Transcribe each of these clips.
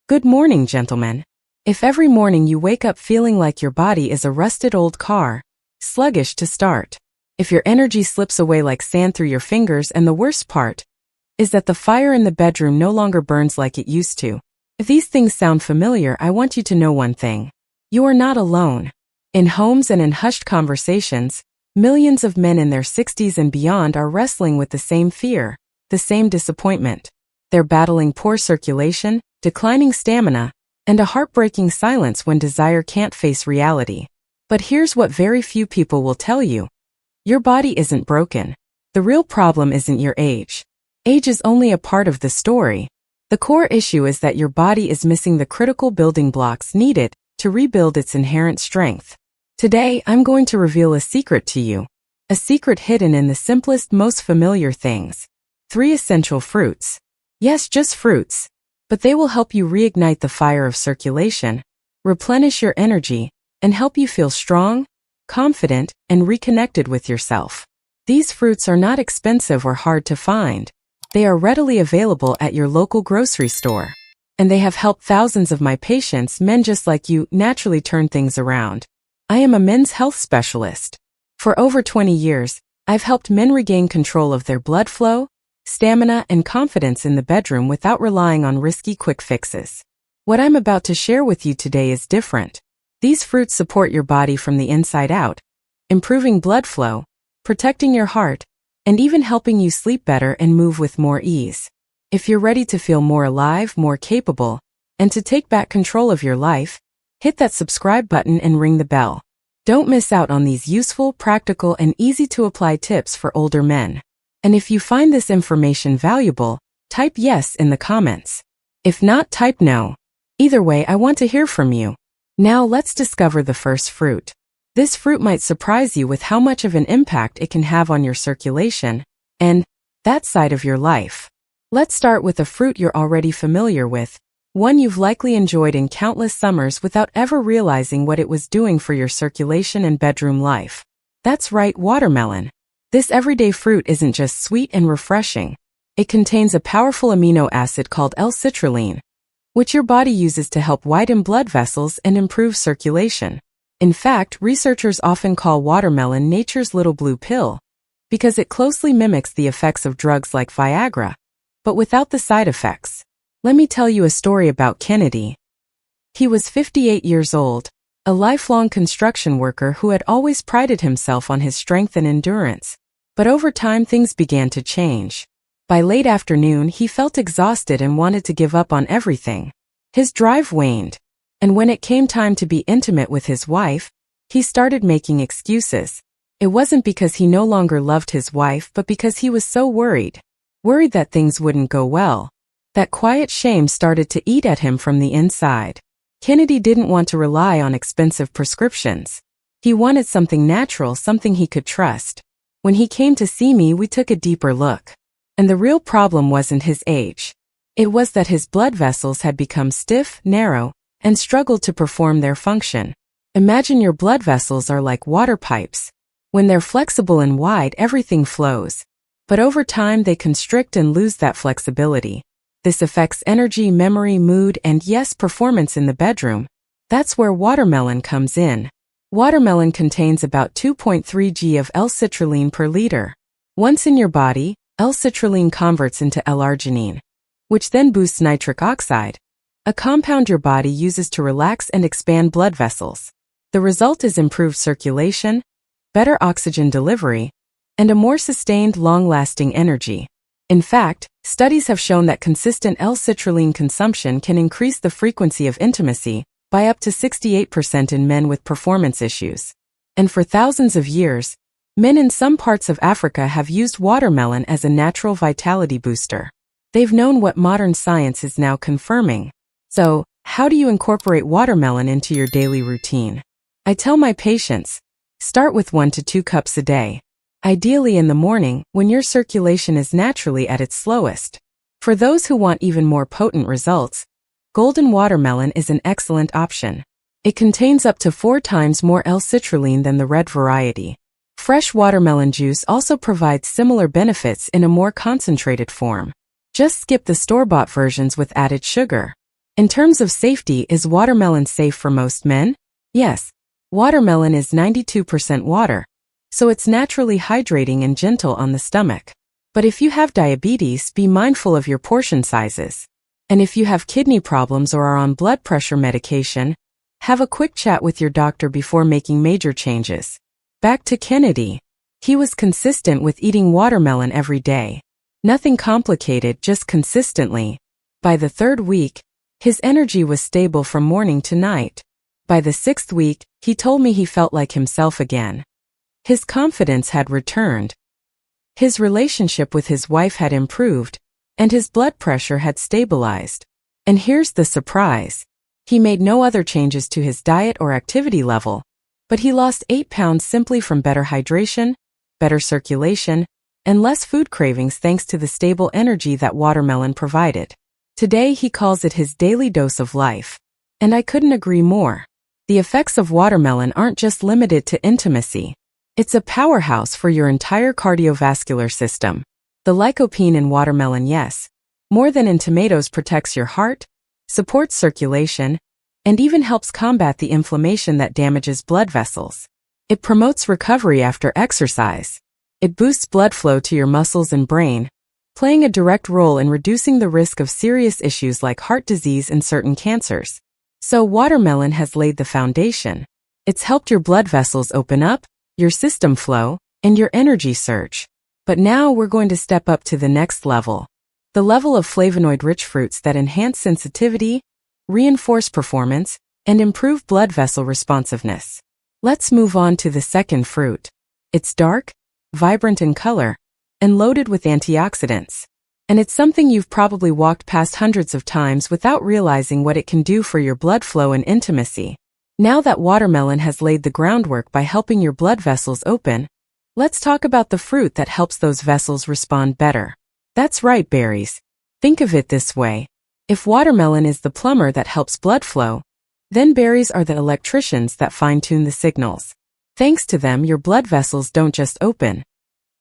Good morning, gentlemen. If every morning you wake up feeling like your body is a rusted old car, sluggish to start, if your energy slips away like sand through your fingers, and the worst part is that the fire in the bedroom no longer burns like it used to. If these things sound familiar, I want you to know one thing. You are not alone. In homes and in hushed conversations, millions of men in their 60s and beyond are wrestling with the same fear, the same disappointment. They're battling poor circulation, declining stamina, and a heartbreaking silence when desire can't face reality. But here's what very few people will tell you. Your body isn't broken. The real problem isn't your age. Age is only a part of the story. The core issue is that your body is missing the critical building blocks needed to rebuild its inherent strength. Today, I'm going to reveal a secret to you. A secret hidden in the simplest, most familiar things. 3 essential fruits. Yes, just fruits. But they will help you reignite the fire of circulation, replenish your energy, and help you feel strong, confident, and reconnected with yourself. These fruits are not expensive or hard to find. They are readily available at your local grocery store. And they have helped thousands of my patients, men just like you, naturally turn things around. I am a men's health specialist. For over 20 years, I've helped men regain control of their blood flow, stamina, and confidence in the bedroom without relying on risky quick fixes. What I'm about to share with you today is different. These fruits support your body from the inside out, improving blood flow, protecting your heart, and even helping you sleep better and move with more ease. If you're ready to feel more alive, more capable, and to take back control of your life, hit that subscribe button and ring the bell. Don't miss out on these useful, practical, and easy-to-apply tips for older men. And if you find this information valuable, type yes in the comments. If not, type no. Either way, I want to hear from you. Now let's discover the first fruit. This fruit might surprise you with how much of an impact it can have on your circulation and that side of your life. Let's start with a fruit you're already familiar with, one you've likely enjoyed in countless summers without ever realizing what it was doing for your circulation and bedroom life. That's right, watermelon. This everyday fruit isn't just sweet and refreshing. It contains a powerful amino acid called L-citrulline, which your body uses to help widen blood vessels and improve circulation. In fact, researchers often call watermelon nature's little blue pill, because it closely mimics the effects of drugs like Viagra, but without the side effects. Let me tell you a story about Kennedy. He was 58 years old, a lifelong construction worker who had always prided himself on his strength and endurance. But over time, things began to change. By late afternoon, he felt exhausted and wanted to give up on everything. His drive waned. And when it came time to be intimate with his wife, he started making excuses. It wasn't because he no longer loved his wife, but because he was so worried. Worried that things wouldn't go well. That quiet shame started to eat at him from the inside. Kennedy didn't want to rely on expensive prescriptions. He wanted something natural, something he could trust. When he came to see me, we took a deeper look. And the real problem wasn't his age. It was that his blood vessels had become stiff, narrow, and struggled to perform their function. Imagine your blood vessels are like water pipes. When they're flexible and wide, everything flows. But over time, they constrict and lose that flexibility. This affects energy, memory, mood, and yes, performance in the bedroom. That's where watermelon comes in. Watermelon contains about 2.3 g of L-citrulline per liter. Once in your body, L-citrulline converts into L-arginine, which then boosts nitric oxide, a compound your body uses to relax and expand blood vessels. The result is improved circulation, better oxygen delivery, and a more sustained, long-lasting energy. In fact, studies have shown that consistent L-citrulline consumption can increase the frequency of intimacy by up to 68% in men with performance issues. And for thousands of years, men in some parts of Africa have used watermelon as a natural vitality booster. They've known what modern science is now confirming. So, how do you incorporate watermelon into your daily routine? I tell my patients, start with 1 to 2 cups a day. Ideally in the morning, when your circulation is naturally at its slowest. For those who want even more potent results, golden watermelon is an excellent option. It contains up to 4 times more L-citrulline than the red variety. Fresh watermelon juice also provides similar benefits in a more concentrated form. Just skip the store-bought versions with added sugar. In terms of safety, is watermelon safe for most men? Yes. Watermelon is 92% water, so it's naturally hydrating and gentle on the stomach. But if you have diabetes, be mindful of your portion sizes. And if you have kidney problems or are on blood pressure medication, have a quick chat with your doctor before making major changes. Back to Kennedy. He was consistent with eating watermelon every day. Nothing complicated, just consistently. By the 3rd week, his energy was stable from morning to night. By the 6th week, he told me he felt like himself again. His confidence had returned. His relationship with his wife had improved, and his blood pressure had stabilized. And here's the surprise. He made no other changes to his diet or activity level, but he lost 8 pounds simply from better hydration, better circulation, and less food cravings thanks to the stable energy that watermelon provided. Today he calls it his daily dose of life. And I couldn't agree more. The effects of watermelon aren't just limited to intimacy. It's a powerhouse for your entire cardiovascular system. The lycopene in watermelon, yes, more than in tomatoes, protects your heart, supports circulation, and even helps combat the inflammation that damages blood vessels. It promotes recovery after exercise. It boosts blood flow to your muscles and brain, playing a direct role in reducing the risk of serious issues like heart disease and certain cancers. So watermelon has laid the foundation. It's helped your blood vessels open up, your system flow, and your energy surge. But now we're going to step up to the next level. The level of flavonoid-rich fruits that enhance sensitivity, reinforce performance, and improve blood vessel responsiveness. Let's move on to the second fruit. It's dark, vibrant in color, and loaded with antioxidants. And it's something you've probably walked past hundreds of times without realizing what it can do for your blood flow and intimacy. Now that watermelon has laid the groundwork by helping your blood vessels open, let's talk about the fruit that helps those vessels respond better. That's right, berries. Think of it this way. If watermelon is the plumber that helps blood flow, then berries are the electricians that fine-tune the signals. Thanks to them, your blood vessels don't just open.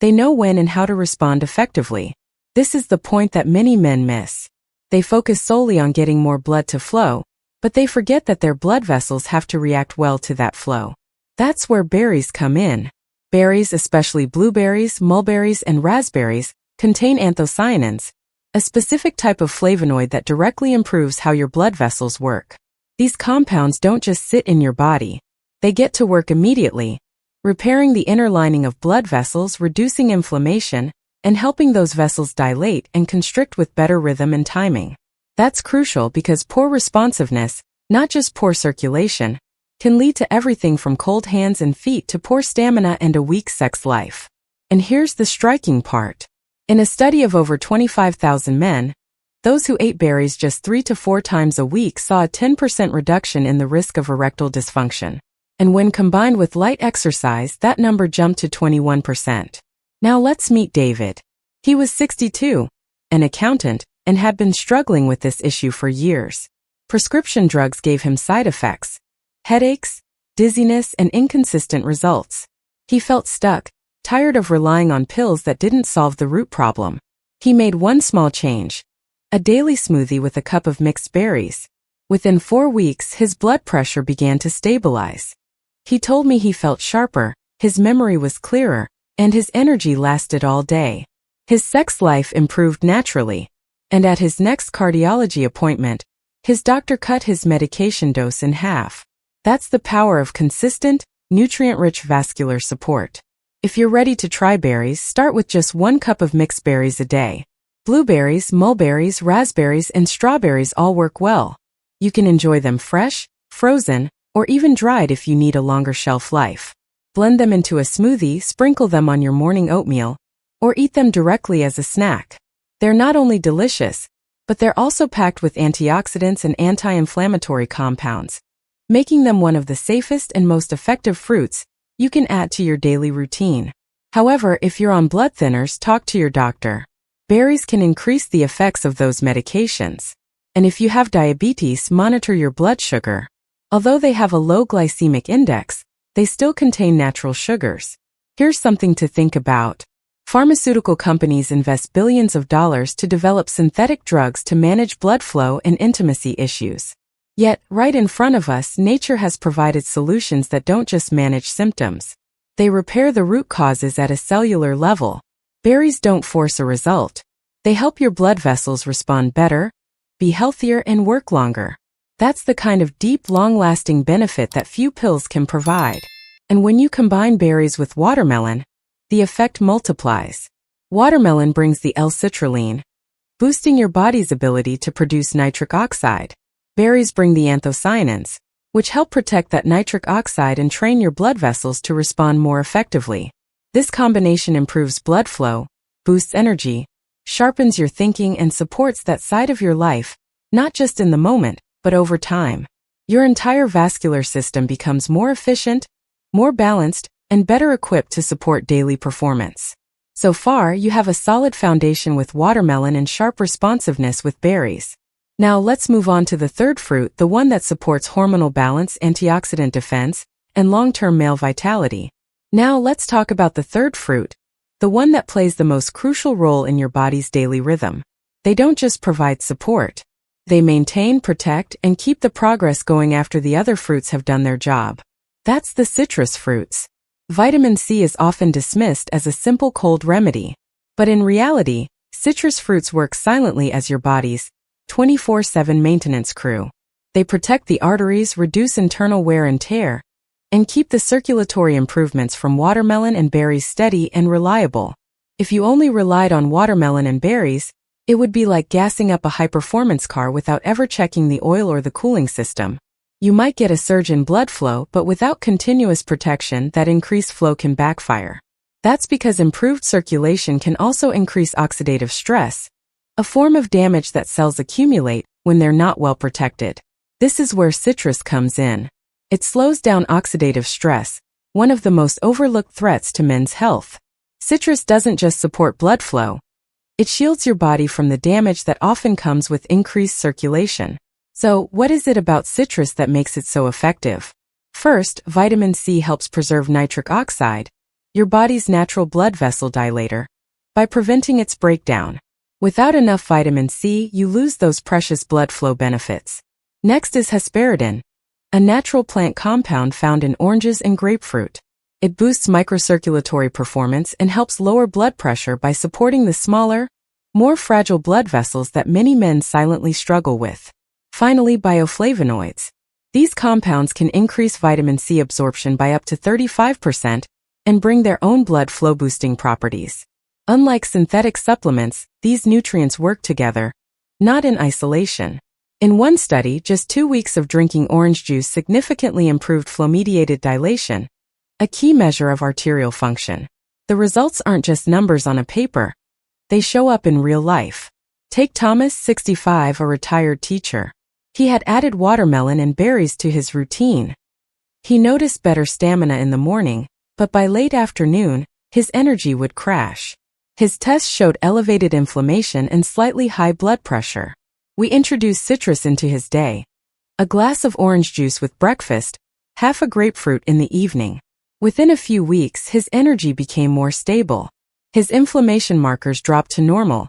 They know when and how to respond effectively. This is the point that many men miss. They focus solely on getting more blood to flow, but they forget that their blood vessels have to react well to that flow. That's where berries come in. Berries, especially blueberries, mulberries, and raspberries, contain anthocyanins, a specific type of flavonoid that directly improves how your blood vessels work. These compounds don't just sit in your body. They get to work immediately, repairing the inner lining of blood vessels, reducing inflammation, and helping those vessels dilate and constrict with better rhythm and timing. That's crucial because poor responsiveness, not just poor circulation, can lead to everything from cold hands and feet to poor stamina and a weak sex life. And here's the striking part. In a study of over 25,000 men, those who ate berries just 3 to 4 times a week saw a 10% reduction in the risk of erectile dysfunction. And when combined with light exercise, that number jumped to 21%. Now let's meet David. He was 62, an accountant, and had been struggling with this issue for years. Prescription drugs gave him side effects, headaches, dizziness, and inconsistent results. He felt stuck, tired of relying on pills that didn't solve the root problem. He made one small change: a daily smoothie with a cup of mixed berries. Within 4 weeks, his blood pressure began to stabilize. He told me he felt sharper, his memory was clearer, and his energy lasted all day. His sex life improved naturally. And at his next cardiology appointment, his doctor cut his medication dose in half. That's the power of consistent, nutrient-rich vascular support. If you're ready to try berries, start with just 1 cup of mixed berries a day. Blueberries, mulberries, raspberries, and strawberries all work well. You can enjoy them fresh, frozen, or even dried if you need a longer shelf life. Blend them into a smoothie, sprinkle them on your morning oatmeal, or eat them directly as a snack. They're not only delicious, but they're also packed with antioxidants and anti-inflammatory compounds, making them one of the safest and most effective fruits you can add to your daily routine. However, if you're on blood thinners, talk to your doctor. Berries can increase the effects of those medications. And if you have diabetes, monitor your blood sugar. Although they have a low glycemic index, they still contain natural sugars. Here's something to think about. Pharmaceutical companies invest billions of dollars to develop synthetic drugs to manage blood flow and intimacy issues. Yet, right in front of us, nature has provided solutions that don't just manage symptoms. They repair the root causes at a cellular level. Berries don't force a result. They help your blood vessels respond better, be healthier, and work longer. That's the kind of deep, long-lasting benefit that few pills can provide. And when you combine berries with watermelon, the effect multiplies. Watermelon brings the L-citrulline, boosting your body's ability to produce nitric oxide. Berries bring the anthocyanins, which help protect that nitric oxide and train your blood vessels to respond more effectively. This combination improves blood flow, boosts energy, sharpens your thinking, and supports that side of your life, not just in the moment, but over time. Your entire vascular system becomes more efficient, more balanced, and better equipped to support daily performance. So far, you have a solid foundation with watermelon and sharp responsiveness with berries. Now let's move on to the third fruit, the one that supports hormonal balance, antioxidant defense, and long-term male vitality. Now let's talk about the third fruit, the one that plays the most crucial role in your body's daily rhythm. They don't just provide support. They maintain, protect, and keep the progress going after the other fruits have done their job. That's the citrus fruits. Vitamin C is often dismissed as a simple cold remedy. But in reality, citrus fruits work silently as your body's 24/7 maintenance crew. They protect the arteries, reduce internal wear and tear, and keep the circulatory improvements from watermelon and berries steady and reliable. If you only relied on watermelon and berries, it would be like gassing up a high-performance car without ever checking the oil or the cooling system. You might get a surge in blood flow, but without continuous protection, that increased flow can backfire. That's because improved circulation can also increase oxidative stress, a form of damage that cells accumulate when they're not well protected. This is where citrus comes in. It slows down oxidative stress, one of the most overlooked threats to men's health. Citrus doesn't just support blood flow. It shields your body from the damage that often comes with increased circulation. So, what is it about citrus that makes it so effective? First, vitamin C helps preserve nitric oxide, your body's natural blood vessel dilator, by preventing its breakdown. Without enough vitamin C, you lose those precious blood flow benefits. Next is hesperidin, a natural plant compound found in oranges and grapefruit. It boosts microcirculatory performance and helps lower blood pressure by supporting the smaller, more fragile blood vessels that many men silently struggle with. Finally, bioflavonoids. These compounds can increase vitamin C absorption by up to 35% and bring their own blood flow boosting properties. Unlike synthetic supplements, these nutrients work together, not in isolation. In one study, just 2 weeks of drinking orange juice significantly improved flow-mediated dilation, a key measure of arterial function. The results aren't just numbers on a paper. They show up in real life. Take Thomas, 65, a retired teacher. He had added watermelon and berries to his routine. He noticed better stamina in the morning, but by late afternoon, his energy would crash. His tests showed elevated inflammation and slightly high blood pressure. We introduced citrus into his day. A glass of orange juice with breakfast, half a grapefruit in the evening. Within a few weeks, his energy became more stable. His inflammation markers dropped to normal,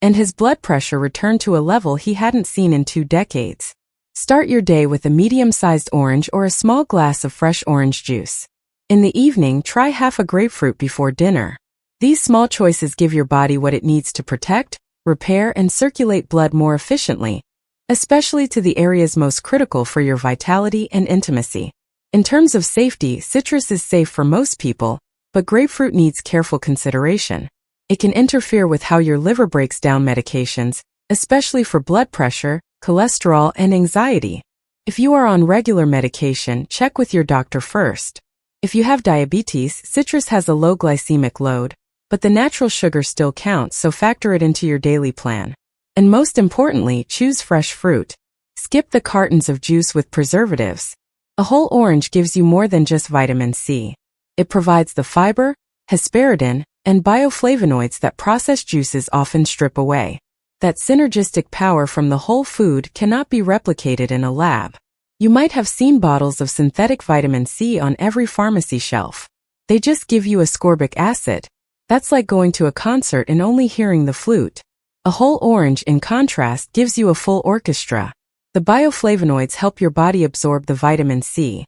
and his blood pressure returned to a level he hadn't seen in 2 decades. Start your day with a medium-sized orange or a small glass of fresh orange juice. In the evening, try half a grapefruit before dinner. These small choices give your body what it needs to protect, repair, and circulate blood more efficiently, especially to the areas most critical for your vitality and intimacy. In terms of safety, citrus is safe for most people, but grapefruit needs careful consideration. It can interfere with how your liver breaks down medications, especially for blood pressure, cholesterol, and anxiety. If you are on regular medication, check with your doctor first. If you have diabetes, citrus has a low glycemic load, but the natural sugar still counts, so factor it into your daily plan. And most importantly, choose fresh fruit. Skip the cartons of juice with preservatives. A whole orange gives you more than just vitamin C. It provides the fiber, hesperidin, and bioflavonoids that processed juices often strip away. That synergistic power from the whole food cannot be replicated in a lab. You might have seen bottles of synthetic vitamin C on every pharmacy shelf. They just give you ascorbic acid, That's like going to a concert and only hearing the flute. A whole orange, in contrast, gives you a full orchestra. The bioflavonoids help your body absorb the vitamin C.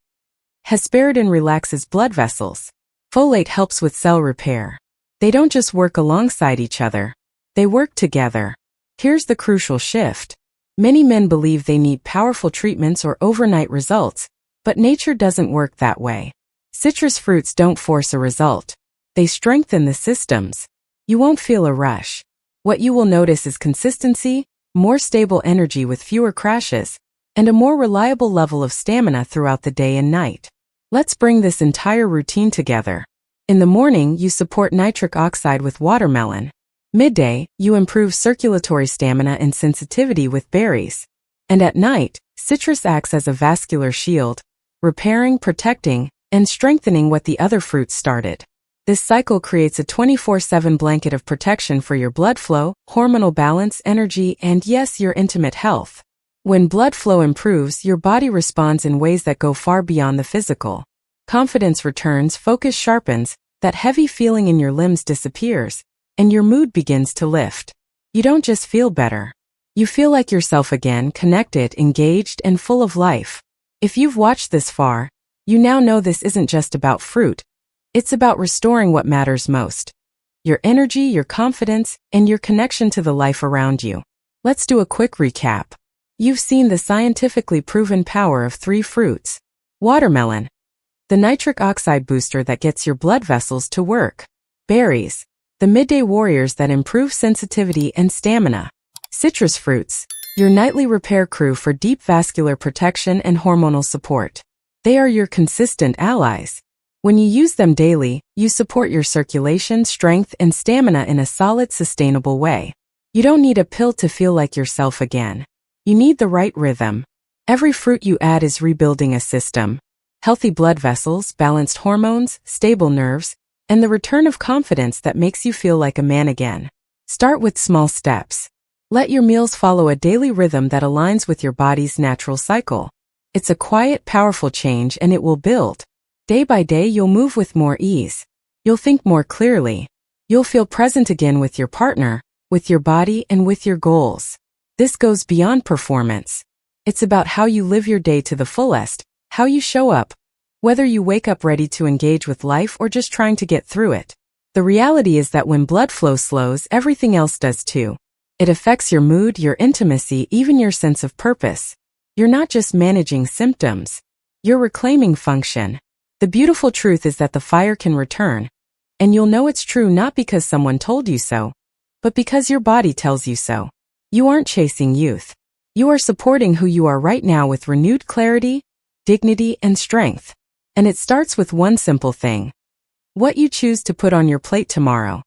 Hesperidin relaxes blood vessels. Folate helps with cell repair. They don't just work alongside each other. They work together. Here's the crucial shift. Many men believe they need powerful treatments or overnight results, but nature doesn't work that way. Citrus fruits don't force a result. They strengthen the systems. You won't feel a rush. What you will notice is consistency, more stable energy with fewer crashes, and a more reliable level of stamina throughout the day and night. Let's bring this entire routine together. In the morning, you support nitric oxide with watermelon. Midday, you improve circulatory stamina and sensitivity with berries. And at night, citrus acts as a vascular shield, repairing, protecting, and strengthening what the other fruits started. This cycle creates a 24/7 blanket of protection for your blood flow, hormonal balance, energy, and yes, your intimate health. When blood flow improves, your body responds in ways that go far beyond the physical. Confidence returns, focus sharpens, that heavy feeling in your limbs disappears, and your mood begins to lift. You don't just feel better. You feel like yourself again, connected, engaged, and full of life. If you've watched this far, you now know this isn't just about fruit. It's about restoring what matters most. Your energy, your confidence, and your connection to the life around you. Let's do a quick recap. You've seen the scientifically proven power of 3 fruits. Watermelon, the nitric oxide booster that gets your blood vessels to work. Berries, the midday warriors that improve sensitivity and stamina. Citrus fruits, your nightly repair crew for deep vascular protection and hormonal support. They are your consistent allies. When you use them daily, you support your circulation, strength, and stamina in a solid, sustainable way. You don't need a pill to feel like yourself again. You need the right rhythm. Every fruit you add is rebuilding a system. Healthy blood vessels, balanced hormones, stable nerves, and the return of confidence that makes you feel like a man again. Start with small steps. Let your meals follow a daily rhythm that aligns with your body's natural cycle. It's a quiet, powerful change, and it will build. Day by day, you'll move with more ease. You'll think more clearly. You'll feel present again with your partner, with your body, and with your goals. This goes beyond performance. It's about how you live your day to the fullest, how you show up, whether you wake up ready to engage with life or just trying to get through it. The reality is that when blood flow slows, everything else does too. It affects your mood, your intimacy, even your sense of purpose. You're not just managing symptoms. You're reclaiming function. The beautiful truth is that the fire can return, and you'll know it's true not because someone told you so, but because your body tells you so. You aren't chasing youth. You are supporting who you are right now with renewed clarity, dignity, and strength. And it starts with one simple thing: what you choose to put on your plate tomorrow.